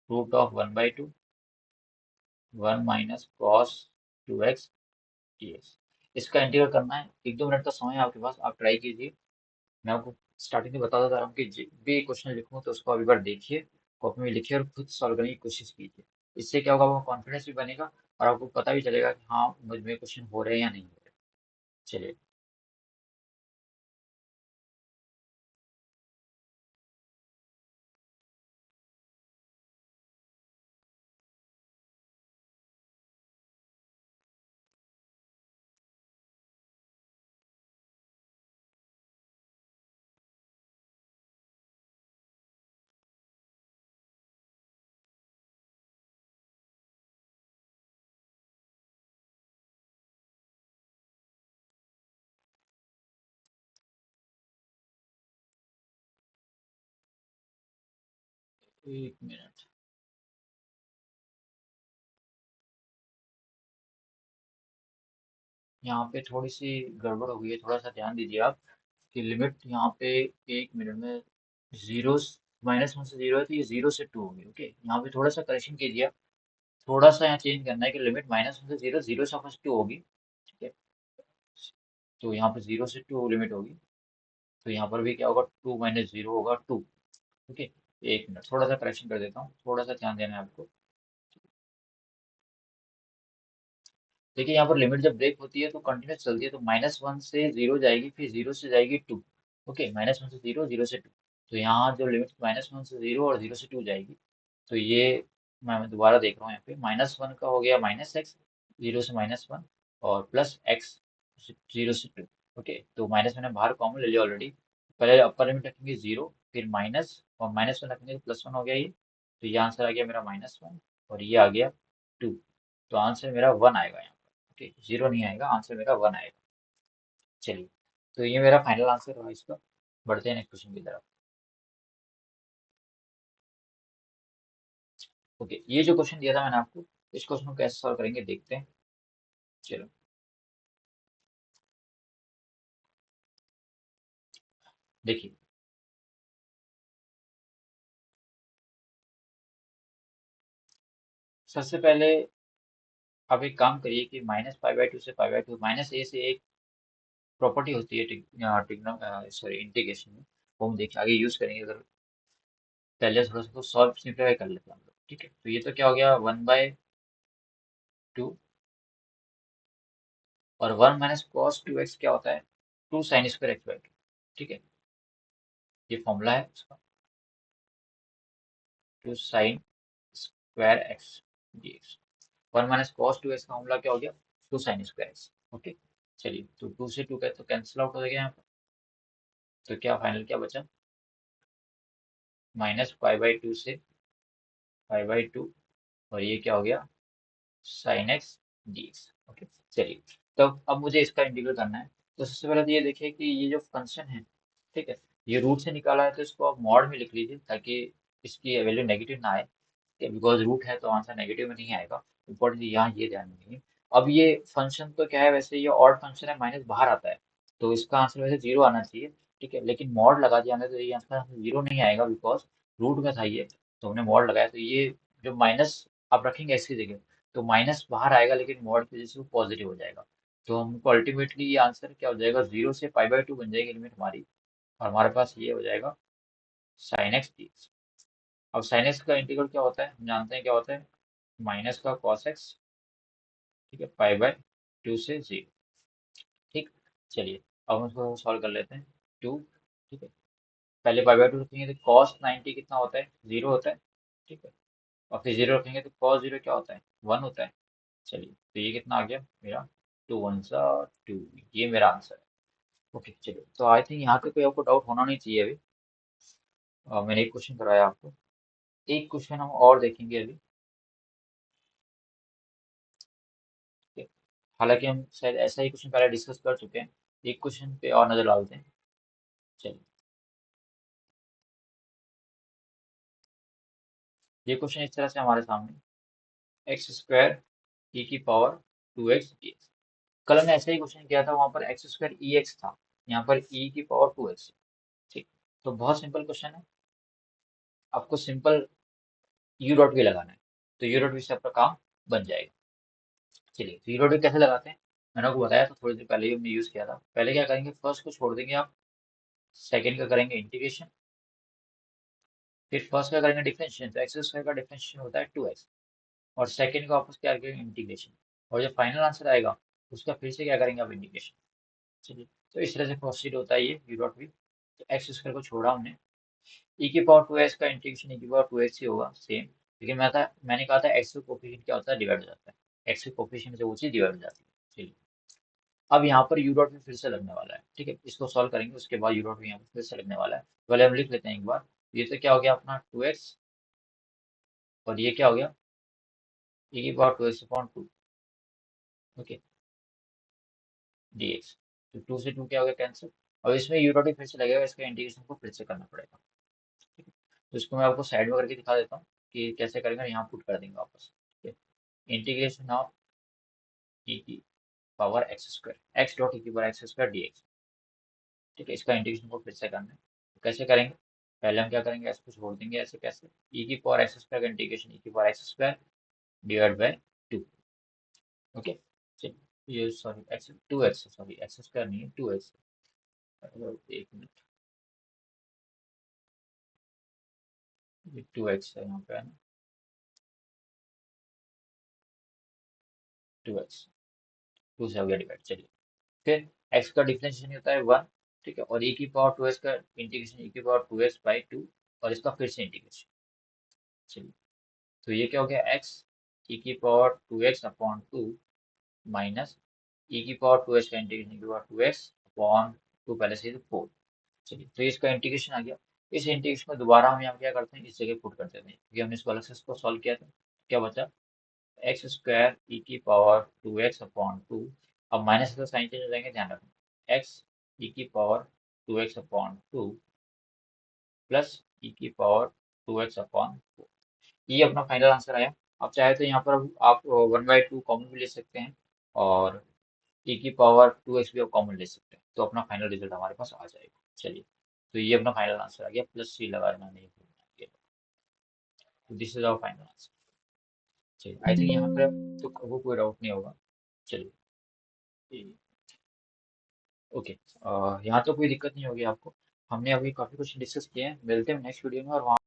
√1/2, 1 - cos 2x dx। इसका इंटीग्रल करना है। 1-2 मिनट का समय है आपके पास, आप ट्राई कीजिए। मैं आपको स्टार्टिंग में बताता जा रहा हूँ कि जब भी क्वेश्चन लिखूँ तो उसको अभी बार देखिए, कॉपी में लिखिए और खुद सॉल्व करने की कोशिश कीजिए। इससे क्या होगा, आपको कॉन्फिडेंस भी बनेगा और आपको पता भी चलेगा कि हाँ मुझ में क्वेश्चन हो रहे हैं या नहीं हो रहे। चलिए। 1 मिनट। यहाँ पे थोड़ी सी गड़बड़ हो गई है, थोड़ा सा ध्यान दीजिए आप कि लिमिट यहाँ पे 1 मिनट में जीरो, -1 से 0 है तो ये 0 से 2 होगी। ओके, यहाँ पे थोड़ा सा करेक्शन कीजिए आप। थोड़ा सा यहाँ चेंज करना है कि लिमिट -1 से 0, 0 से 2 होगी। ठीक है, तो यहाँ पे 0 से 2 लिमिट होगी। तो यहाँ पर भी क्या होगा, 2 - 0 होगा 2। ओके, 1 मिनट, थोड़ा सा करेक्शन कर देता हूँ, थोड़ा सा ध्यान देना है आपको। देखिए यहाँ पर लिमिट जब ब्रेक होती है तो कंटिन्यूस चलती है, तो -1 से 0 जाएगी, फिर 0 से जाएगी 2। ओके, -1 से 0, 0 से 2। तो यहाँ जो लिमिट -1 से 0 और 0 से 2 जाएगी, तो ये मैं दोबारा देख रहा हूँ यहाँ पे, -1 का हो गया -x, 0 से -1, और +x 0 से 2। ओके, तो माइनस मैंने बाहर कॉमन ले लिया ऑलरेडी। पहले अपर लिमिट रखेंगे 0, फिर माइनस, और -1 रखेंगे तो +1 हो गया ये। तो ये आंसर आ गया मेरा -1, और ये आ गया 2। तो आंसर मेरा 1 आएगा यहाँ पर। ओके, 0 नहीं आएगा, आंसर मेरा 1 आएगा। चलिए, तो ये मेरा फाइनल आंसर रहा इसका। बढ़ते हैं नेक्स्ट क्वेश्चन की तरफ। ओके, ये जो क्वेश्चन दिया था मैंने आपको, इस क्वेश्चन को कैसे सॉल्व करेंगे देखते हैं। चलो, देखिए सबसे पहले आप एक काम करिए कि -π/2 से π/2, -a से एक प्रॉपर्टी होती है टिग्नो, सॉरी इंटीग्रेशन में, वो हम देखिए आगे यूज करेंगे। अगर पहले थोड़ा सा तो सॉल्व सिंप्लीफाई कर लेते हैं हम लोग। ठीक है, तो ये तो क्या हो गया, 1/2, और 1 - cos 2x क्या होता है, 2 sin² x/2। ठीक है, ये फॉर्मूला है उसका, 2 sin² x dx। 1 - cos 2x का फॉर्मूला क्या हो गया, 2 sin²x। ओके, चलिए, तो 2 से 2 का तो कैंसिल आउट हो गया यहाँ पर। तो क्या फाइनल क्या बचा, -π/2 से π/2, और ये क्या हो गया, sin x dx। ओके, चलिए, तो अब मुझे इसका इंटीग्रल करना है। तो सबसे पहले तो ये देखिए कि ये जो फंक्शन है, ठीक है, ये रूट से निकाला है तो इसको आप मॉड में लिख लीजिए ताकि इसकी वैल्यू नेगेटिव ना आए। बिकॉज रूट है तो आंसर नेगेटिव में नहीं आएगा। इम्पोर्टेंटली यहाँ ये ध्यान रखिए। अब ये फंक्शन तो क्या है, वैसे ये ऑड फंक्शन है, माइनस बाहर आता है, तो इसका आंसर वैसे 0 आना चाहिए। ठीक है, लेकिन मॉड लगा दिया हमने तो ये आंसर 0 नहीं आएगा, बिकॉज रूट में था ये, तो हमने मॉड लगाया, तो ये जो माइनस आप रखेंगे इसकी जगह, तो माइनस बाहर आएगा लेकिन मॉड की वजह से वो पॉजिटिव हो जाएगा। तो हमको अल्टीमेटली ये आंसर क्या हो जाएगा, 0 से π/2 बन जाएगी लिमिट हमारी, और हमारे पास ये हो जाएगा sin x। अब साइन एक्स का इंटीग्रल क्या होता है, हम जानते हैं क्या होता है, माइनस का कॉस एक्स। ठीक है, π/2 से 0। ठीक, चलिए अब हम इसको सॉल्व कर लेते हैं। 2, ठीक है, पहले π/2 रखेंगे तो कॉस 90 कितना होता है, 0 होता है। ठीक है, और फिर 0 रखेंगे तो कॉस 0 क्या होता है, 1 होता है। चलिए, तो ये कितना आ गया मेरा, टू वन सा टू, ये मेरा आंसर है। ओके चलिए, तो आई थिंक यहाँ पे कोई आपको डाउट होना नहीं चाहिए अभी। मैंने एक क्वेश्चन कराया आपको, एक क्वेश्चन हम और देखेंगे अभी। ठीक है? हालांकि हम शायद ऐसा ही क्वेश्चन पहले डिस्कस कर चुके हैं, एक क्वेश्चन पे और नजर डालते हैं। चलिए, ये क्वेश्चन इस तरह से हमारे सामने, एक्स स्क्वायर ई की power two x d x. कल हमने ऐसा ही क्वेश्चन किया था, वहां पर एक्स स्क्वायर ई एक्स था, यहाँ पर ई की पावर टू एक्स। ठीक, तो बहुत सिंपल क्वेश्चन है, आपको सिंपल यू डॉट भी लगाना है, तो यू डॉट भी से आपका काम बन जाएगा। चलिए, तो यू डॉट भी कैसे लगाते हैं, मैंने आपको बताया था थोड़ी देर पहले ही, हमने यूज किया था। पहले क्या करेंगे, फर्स्ट को छोड़ देंगे आप, सेकंड का करेंगे इंटीग्रेशन, फिर फर्स्ट का करेंगे डिफरेंशिएशन, तो एक्स स्क्वायर का डिफरेंशिएशन होता है टू एक्स, और सेकंड का वापस क्या करेंगे इंटीग्रेशन, और जब फाइनल आंसर आएगा उसका फिर से क्या करेंगे आप इंटीग्रेशन। चलिए, तो इस तरह से प्रोसीड होता है ये यू डॉट भी। तो एक्स स्क्वायर को छोड़ा हमने, ई की पावर टू एक्स का इंटीग्रेशन ई की पावर टू एक्स ही होगा सेम, लेकिन मैंने कहा था एक्स का कोफिशिएंट क्या होता है, डिवाइड हो जाता है, एक्स के कोफिशिएंट से वो चीज डिवाइड हो जाती है। चलिए, अब यहाँ पर यू डॉट भी फिर से लगने वाला है, ठीक है, इसको सॉल्व करेंगे उसके बाद यू डॉट भी यहाँ पर फिर से लगने वाला है। पहले हम लिख लेते हैं एक बार, ये तो क्या हो गया अपना टू एक्स, और ये क्या हो गया ई की power two x upon two, okay, d x. तो टू से टू क्या हो गया कैंसिल, और इसमें यू डॉट भी फिर से लगेगा, इसका इंटीग्रेशन को फिर से करना पड़ेगा। ठीक है, तो इसको मैं आपको साइड में करके दिखा देता हूँ कि कैसे करेंगे, यहाँ पुट कर देंगे वापस। ठीक है, इंटीग्रेशन ऑफ ई की power x square, x dot e की power x square d x. ठीक है, इसका इंटीग्रेशन को फिर से करना है, तो कैसे करेंगे, पहले हम क्या करेंगे, एक्स को छोड़ देंगे, ऐसे कैसे, ई की पावर एक्स स्क्वायर का इंटीग्रेशन ई की power x square divide by two. Okay, चलिए, ये sorry x two x, sorry x square नहीं है टू एक्स, एक मिनट, ये टू एक्स है यहाँ पे, है ना, टू एक्स, टू से हो गया डिवाइड। चलिए, फिर एक्स का डिफरेंशिएशन होता है वन, ठीक है, और ई की पावर टू एक्स का इंटीग्रेशन ई की power two x by two, और इसका फिर से इंटीग्रेशन। चलिए, तो ये क्या हो गया, एक्स ई की power two x upon two minus e की पावर टू एक्स का इंटीग्रेशन ई की power two x upon two, पहले से फोर। चलिए, तो इसका इंटीग्रेशन आ गया, इस इंटीग्रेशन को दोबारा हम यहाँ क्या करते हैं, इस जगह पुट कर देते हैं, क्योंकि हमने इसको अलग से इसको सॉल्व किया था। क्या बचा, एक्स स्क्वायर ई की power two x upon two, अब माइनस का साइन चेंज हो जाएंगे, ध्यान रखना, एक्स ई की power two x upon two plus e की power two x upon four, ये अपना फाइनल आंसर आया। आप चाहे तो यहाँ पर आप वन बाई टू कॉमन भी ले सकते हैं, और ई की पावर टू एक्स भी आप कॉमन ले सकते हैं, तो अपना फाइनल रिजल्ट हमारे पास आ जाएगा। चलिए, तो ये अपना फाइनल आंसर आ गया, प्लस सी लगाना नहीं भूलना, तो this is our final answer. चलिए, आई थिंक यहाँ पर तो आपको कोई डाउट नहीं होगा। चलिए, ओके, यहाँ तो कोई दिक्कत नहीं होगी आपको। हमने अभी काफी कुछ डिस्कस किए हैं, मिलते हैं नेक्स्ट वीडियो में, और वहाँ